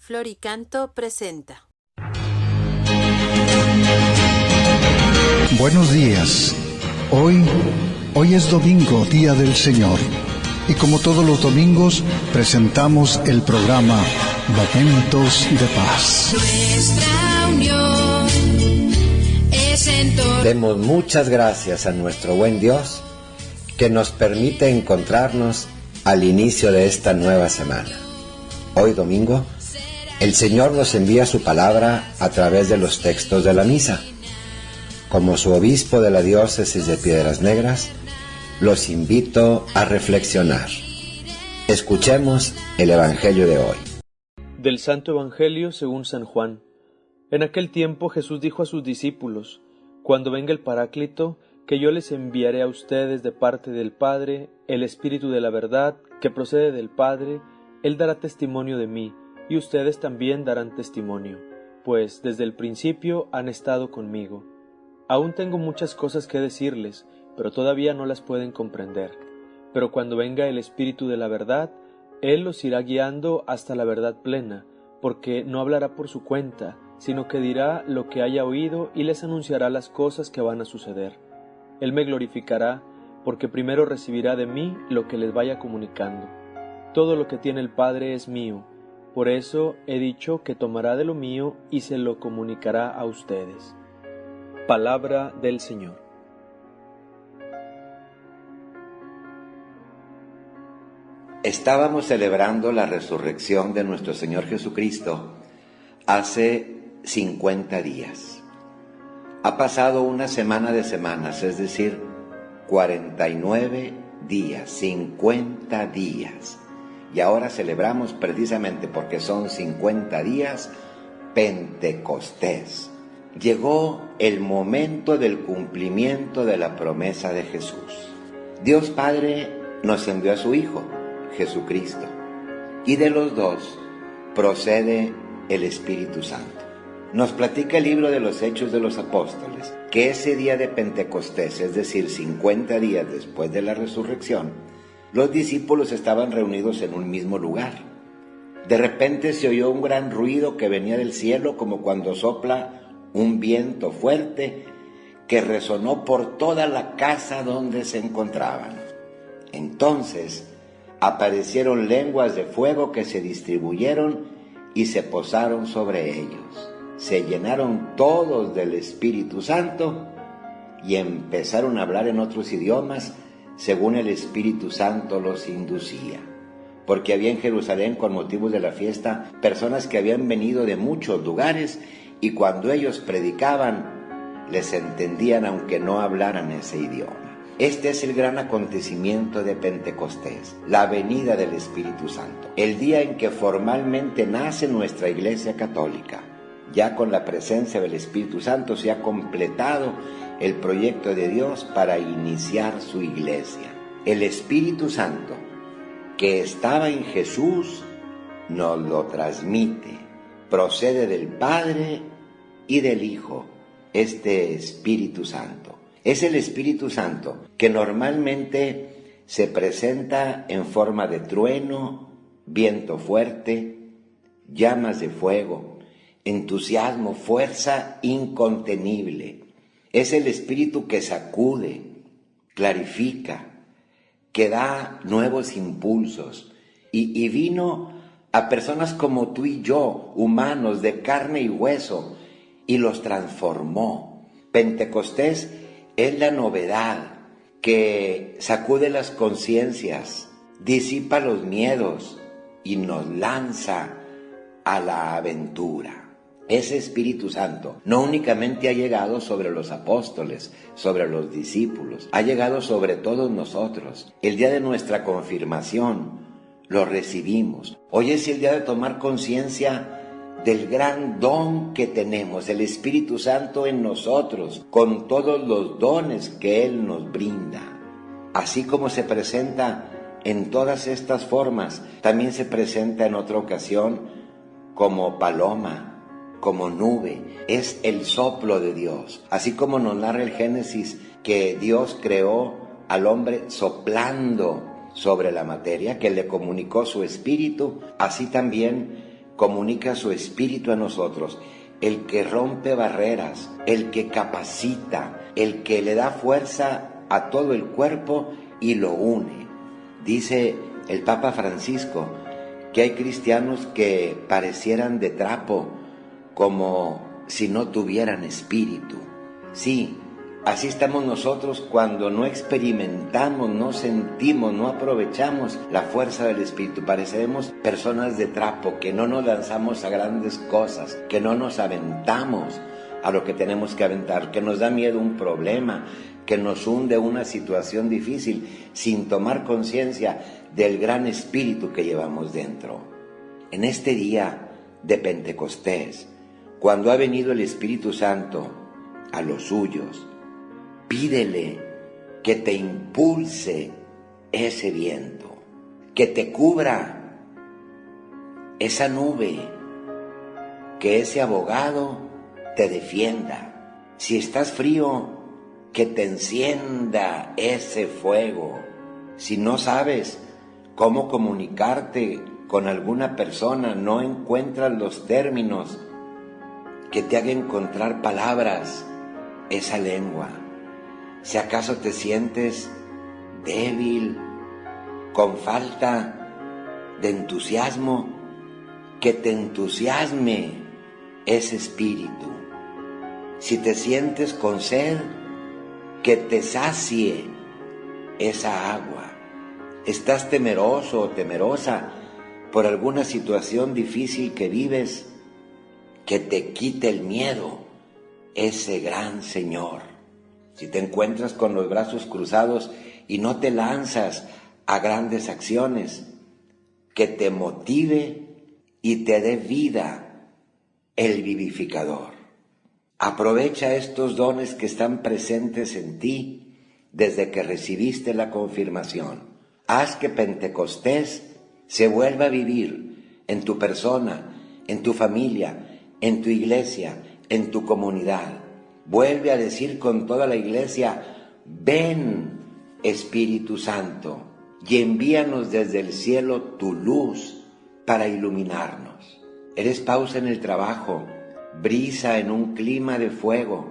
Floricanto presenta. Buenos días. Hoy es domingo, Día del Señor. Y como todos los domingos, presentamos el programa Momentos de Paz. Nuestra unión es en torno. Demos muchas gracias a nuestro buen Dios que nos permite encontrarnos al inicio de esta nueva semana. Hoy domingo, el Señor nos envía su palabra a través de los textos de la misa. Como su obispo de la diócesis de Piedras Negras, los invito a reflexionar. Escuchemos el Evangelio de hoy. Del Santo Evangelio según San Juan. En aquel tiempo Jesús dijo a sus discípulos: Cuando venga el Paráclito, que yo les enviaré a ustedes de parte del Padre, el Espíritu de la verdad, que procede del Padre, Él dará testimonio de mí, y ustedes también darán testimonio, pues desde el principio han estado conmigo. Aún tengo muchas cosas que decirles, pero todavía no las pueden comprender. Pero cuando venga el Espíritu de la verdad, Él los irá guiando hasta la verdad plena, porque no hablará por su cuenta, sino que dirá lo que haya oído y les anunciará las cosas que van a suceder. Él me glorificará, porque primero recibirá de mí lo que les vaya comunicando. Todo lo que tiene el Padre es mío, por eso he dicho que tomará de lo mío y se lo comunicará a ustedes. Palabra del Señor. Estábamos celebrando la resurrección de nuestro Señor Jesucristo hace 50 días. Ha pasado una semana de semanas, es decir, 49 días, 50 días. Y ahora celebramos precisamente porque son 50 días Pentecostés. Llegó el momento del cumplimiento de la promesa de Jesús. Dios Padre nos envió a su Hijo, Jesucristo, y de los dos procede el Espíritu Santo. Nos platica el libro de los Hechos de los Apóstoles que ese día de Pentecostés, es decir, 50 días después de la resurrección, los discípulos estaban reunidos en un mismo lugar. De repente se oyó un gran ruido que venía del cielo, como cuando sopla un viento fuerte, que resonó por toda la casa donde se encontraban. Entonces aparecieron lenguas de fuego que se distribuyeron y se posaron sobre ellos. Se llenaron todos del Espíritu Santo y empezaron a hablar en otros idiomas según el Espíritu Santo los inducía. Porque había en Jerusalén, con motivos de la fiesta, personas que habían venido de muchos lugares, y cuando ellos predicaban, les entendían aunque no hablaran ese idioma. Este es el gran acontecimiento de Pentecostés, la venida del Espíritu Santo, el día en que formalmente nace nuestra Iglesia Católica. Ya con la presencia del Espíritu Santo se ha completado el proyecto de Dios para iniciar su Iglesia. El Espíritu Santo, que estaba en Jesús, nos lo transmite. Procede del Padre y del Hijo, este Espíritu Santo. Es el Espíritu Santo que normalmente se presenta en forma de trueno, viento fuerte, llamas de fuego, entusiasmo, fuerza incontenible. Es el Espíritu que sacude, clarifica, que da nuevos impulsos y vino a personas como tú y yo, humanos de carne y hueso, y los transformó. Pentecostés es la novedad que sacude las conciencias, disipa los miedos y nos lanza a la aventura. Ese Espíritu Santo no únicamente ha llegado sobre los apóstoles, sobre los discípulos, ha llegado sobre todos nosotros. El día de nuestra confirmación lo recibimos. Hoy es el día de tomar conciencia del gran don que tenemos, el Espíritu Santo en nosotros, con todos los dones que Él nos brinda. Así como se presenta en todas estas formas, también se presenta en otra ocasión como paloma, como nube. Es el soplo de Dios. Así como nos narra el Génesis que Dios creó al hombre soplando sobre la materia, que le comunicó su espíritu, así también comunica su espíritu a nosotros, el que rompe barreras, el que capacita, el que le da fuerza a todo el cuerpo y lo une. Dice el Papa Francisco que hay cristianos que parecieran de trapo, como si no tuvieran espíritu. Sí, así estamos nosotros cuando no experimentamos, no sentimos, no aprovechamos la fuerza del Espíritu. Pareceremos personas de trapo, que no nos lanzamos a grandes cosas, que no nos aventamos a lo que tenemos que aventar, que nos da miedo un problema, que nos hunde una situación difícil, sin tomar conciencia del gran Espíritu que llevamos dentro. En este día de Pentecostés, cuando ha venido el Espíritu Santo a los suyos, pídele que te impulse ese viento, que te cubra esa nube, que ese abogado te defienda. Si estás frío, que te encienda ese fuego. Si no sabes cómo comunicarte con alguna persona, no encuentras los términos, que te haga encontrar palabras esa lengua. Si acaso te sientes débil, con falta de entusiasmo, que te entusiasme ese espíritu. Si te sientes con sed, que te sacie esa agua. Estás temeroso o temerosa por alguna situación difícil que vives, que te quite el miedo ese gran Señor. Si te encuentras con los brazos cruzados y no te lanzas a grandes acciones, que te motive y te dé vida el vivificador. Aprovecha estos dones que están presentes en ti desde que recibiste la confirmación. Haz que Pentecostés se vuelva a vivir en tu persona, en tu familia, en tu iglesia, en tu comunidad. Vuelve a decir con toda la iglesia: ven, Espíritu Santo, y envíanos desde el cielo tu luz para iluminarnos. Eres pausa en el trabajo, brisa en un clima de fuego,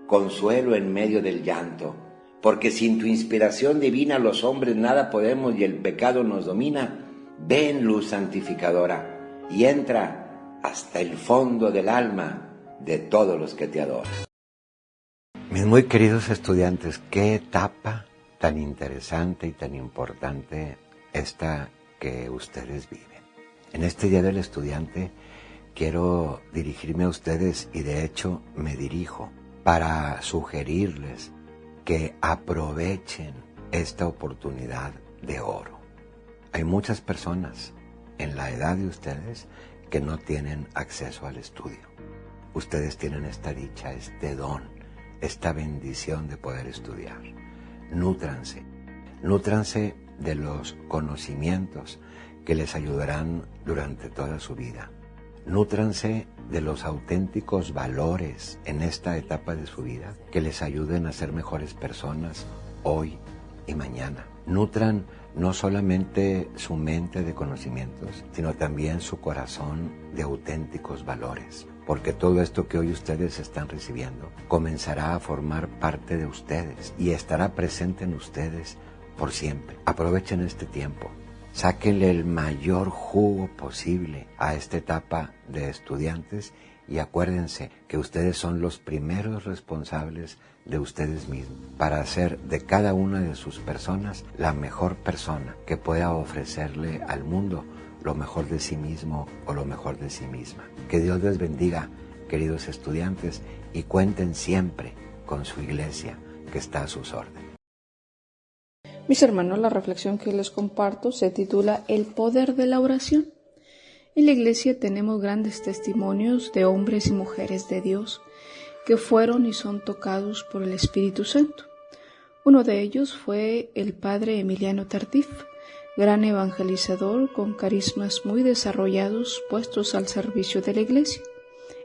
consuelo en medio del llanto, porque sin tu inspiración divina los hombres nada podemos y el pecado nos domina. Ven, luz santificadora, y entra hasta el fondo del alma de todos los que te adoran. Mis muy queridos estudiantes, qué etapa tan interesante y tan importante esta que ustedes viven. En este Día del Estudiante quiero dirigirme a ustedes, y de hecho me dirijo para sugerirles que aprovechen esta oportunidad de oro. Hay muchas personas en la edad de ustedes que no tienen acceso al estudio. Ustedes tienen esta dicha, este don, esta bendición de poder estudiar. Nútranse de los conocimientos que les ayudarán durante toda su vida. Nútranse de los auténticos valores en esta etapa de su vida que les ayuden a ser mejores personas hoy y mañana. Nutran no solamente su mente de conocimientos, sino también su corazón de auténticos valores, porque todo esto que hoy ustedes están recibiendo comenzará a formar parte de ustedes y estará presente en ustedes por siempre. Aprovechen este tiempo. Sáquenle el mayor jugo posible a esta etapa de estudiantes y acuérdense que ustedes son los primeros responsables de ustedes mismos para hacer de cada una de sus personas la mejor persona que pueda ofrecerle al mundo lo mejor de sí mismo o lo mejor de sí misma. Que Dios les bendiga, queridos estudiantes, y cuenten siempre con su iglesia que está a sus órdenes. Mis hermanos, la reflexión que les comparto se titula El poder de la oración. En la iglesia tenemos grandes testimonios de hombres y mujeres de Dios que fueron y son tocados por el Espíritu Santo. Uno de ellos fue el padre Emiliano Tardif, gran evangelizador con carismas muy desarrollados puestos al servicio de la iglesia.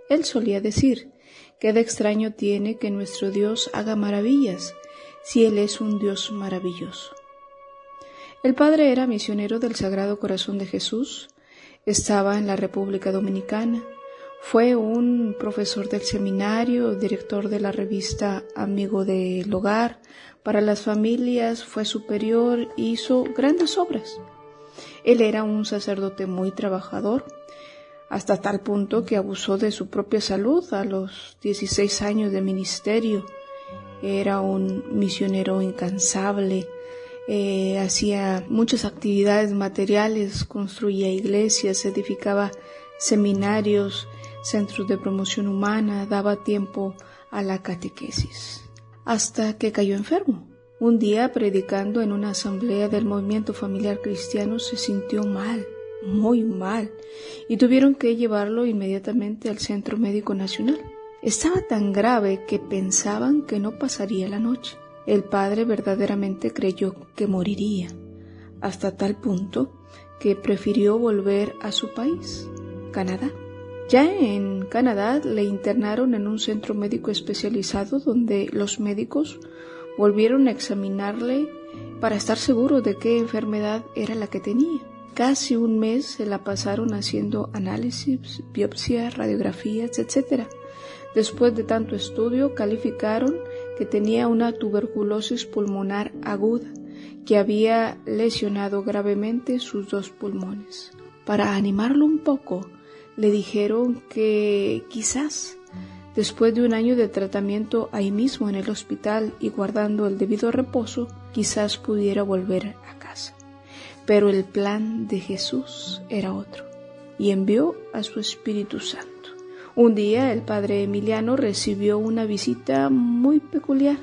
Él solía decir: «¿Qué de extraño tiene que nuestro Dios haga maravillas, si Él es un Dios maravilloso?». El padre era misionero del Sagrado Corazón de Jesús, Estaba en la República Dominicana. Fue un profesor del seminario, director de la revista Amigo del Hogar. Para las familias fue superior, hizo grandes obras. Él era un sacerdote muy trabajador, hasta tal punto que abusó de su propia salud a los 16 años de ministerio. Era un misionero incansable, hacía muchas actividades materiales, construía iglesias, edificaba seminarios, centros de promoción humana, daba tiempo a la catequesis. Hasta que cayó enfermo. Un día, predicando en una asamblea del movimiento familiar cristiano, se sintió mal, muy mal, y tuvieron que llevarlo inmediatamente al Centro Médico Nacional. Estaba tan grave que pensaban que no pasaría la noche. El padre verdaderamente creyó que moriría, hasta tal punto que prefirió volver a su país, Canadá. Ya en Canadá le internaron en un centro médico especializado donde los médicos volvieron a examinarle para estar seguros de qué enfermedad era la que tenía. Casi un mes se la pasaron haciendo análisis, biopsias, radiografías, etc. Después de tanto estudio, calificaron que tenía una tuberculosis pulmonar aguda que había lesionado gravemente sus 2 pulmones. Para animarlo un poco, le dijeron que quizás después de un año de tratamiento ahí mismo en el hospital y guardando el debido reposo, quizás pudiera volver a casa. Pero el plan de Jesús era otro, y envió a su Espíritu Santo. Un día el padre Emiliano recibió una visita muy peculiar.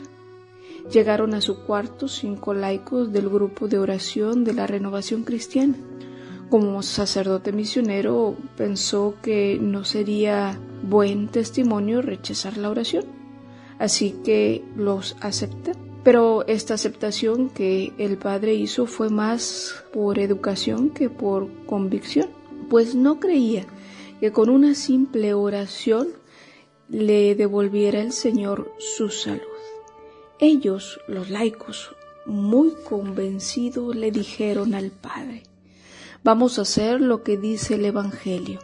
Llegaron a su cuarto 5 laicos del grupo de oración de la Renovación Cristiana. Como sacerdote misionero, pensó que no sería buen testimonio rechazar la oración, así que los aceptó. Pero esta aceptación que el padre hizo fue más por educación que por convicción, pues no creía que con una simple oración le devolviera el Señor su salud. Ellos, los laicos, muy convencidos, le dijeron al padre: vamos a hacer lo que dice el Evangelio.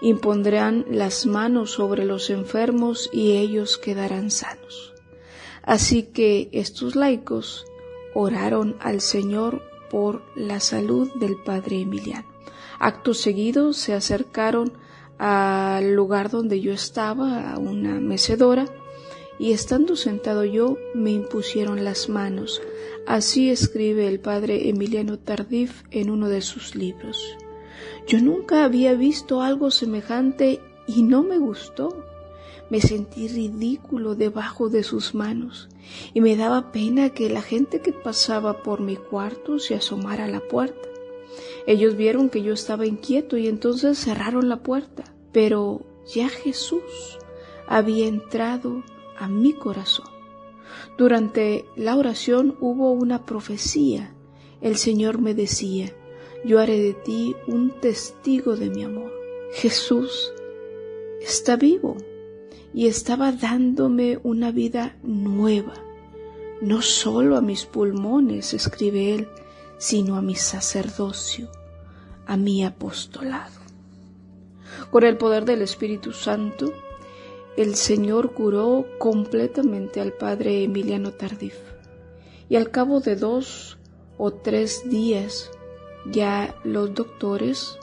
Impondrán las manos sobre los enfermos y ellos quedarán sanos. Así que estos laicos oraron al Señor por la salud del padre Emiliano. Acto seguido se acercaron al lugar donde yo estaba, a una mecedora, y estando sentado yo, me impusieron las manos. Así escribe el padre Emiliano Tardif en uno de sus libros. Yo nunca había visto algo semejante y no me gustó. Me sentí ridículo debajo de sus manos y me daba pena que la gente que pasaba por mi cuarto se asomara a la puerta. Ellos vieron que yo estaba inquieto y entonces cerraron la puerta, pero ya Jesús había entrado a mi corazón. Durante la oración hubo una profecía. El Señor me decía: yo haré de ti un testigo de mi amor. Jesús está vivo y estaba dándome una vida nueva, no solo a mis pulmones, escribe él, sino a mi sacerdocio, a mi apostolado. Con el poder del Espíritu Santo, el Señor curó completamente al padre Emiliano Tardif, y al cabo de 2 o 3 días ya los doctores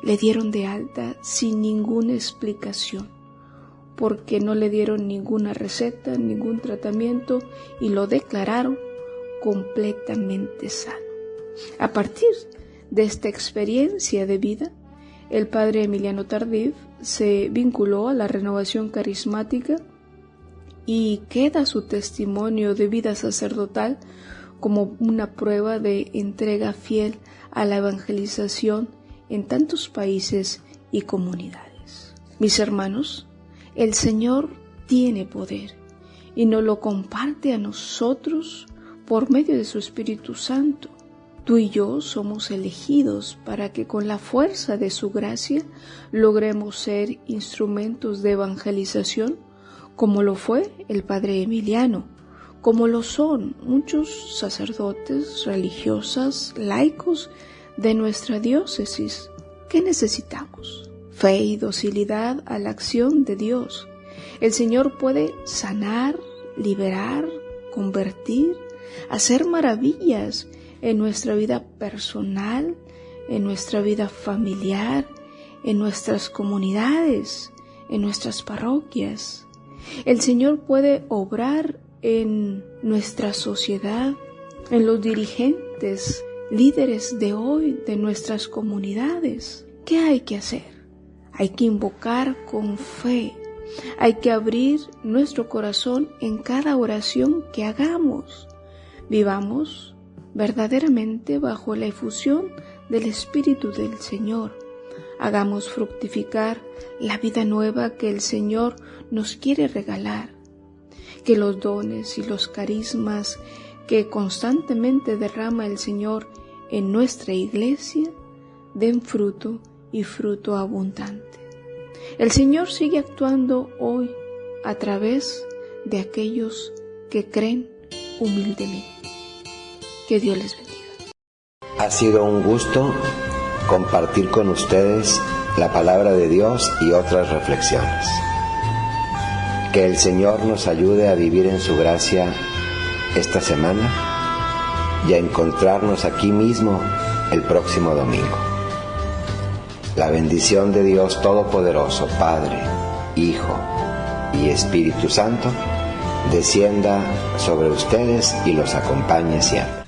le dieron de alta sin ninguna explicación, porque no le dieron ninguna receta, ningún tratamiento, y lo declararon completamente sano. A partir de esta experiencia de vida, el padre Emiliano Tardif se vinculó a la Renovación Carismática y queda su testimonio de vida sacerdotal como una prueba de entrega fiel a la evangelización en tantos países y comunidades. Mis hermanos, el Señor tiene poder y nos lo comparte a nosotros por medio de su Espíritu Santo. Tú y yo somos elegidos para que con la fuerza de su gracia logremos ser instrumentos de evangelización, como lo fue el padre Emiliano, como lo son muchos sacerdotes, religiosas, laicos de nuestra diócesis. ¿Qué necesitamos? Fe y docilidad a la acción de Dios. El Señor puede sanar, liberar, convertir, hacer maravillas en nuestra vida personal, en nuestra vida familiar, en nuestras comunidades, en nuestras parroquias. El Señor puede obrar en nuestra sociedad, en los dirigentes, líderes de hoy de nuestras comunidades. ¿Qué hay que hacer? Hay que invocar con fe. Hay que abrir nuestro corazón en cada oración que hagamos. Vivamos verdaderamente bajo la efusión del Espíritu del Señor. Hagamos fructificar la vida nueva que el Señor nos quiere regalar. Que los dones y los carismas que constantemente derrama el Señor en nuestra iglesia den fruto y fruto abundante. El Señor sigue actuando hoy a través de aquellos que creen humildemente. Que Dios les bendiga. Ha sido un gusto compartir con ustedes la palabra de Dios y otras reflexiones. Que el Señor nos ayude a vivir en su gracia esta semana y a encontrarnos aquí mismo el próximo domingo. La bendición de Dios Todopoderoso, Padre, Hijo y Espíritu Santo, descienda sobre ustedes y los acompañe siempre.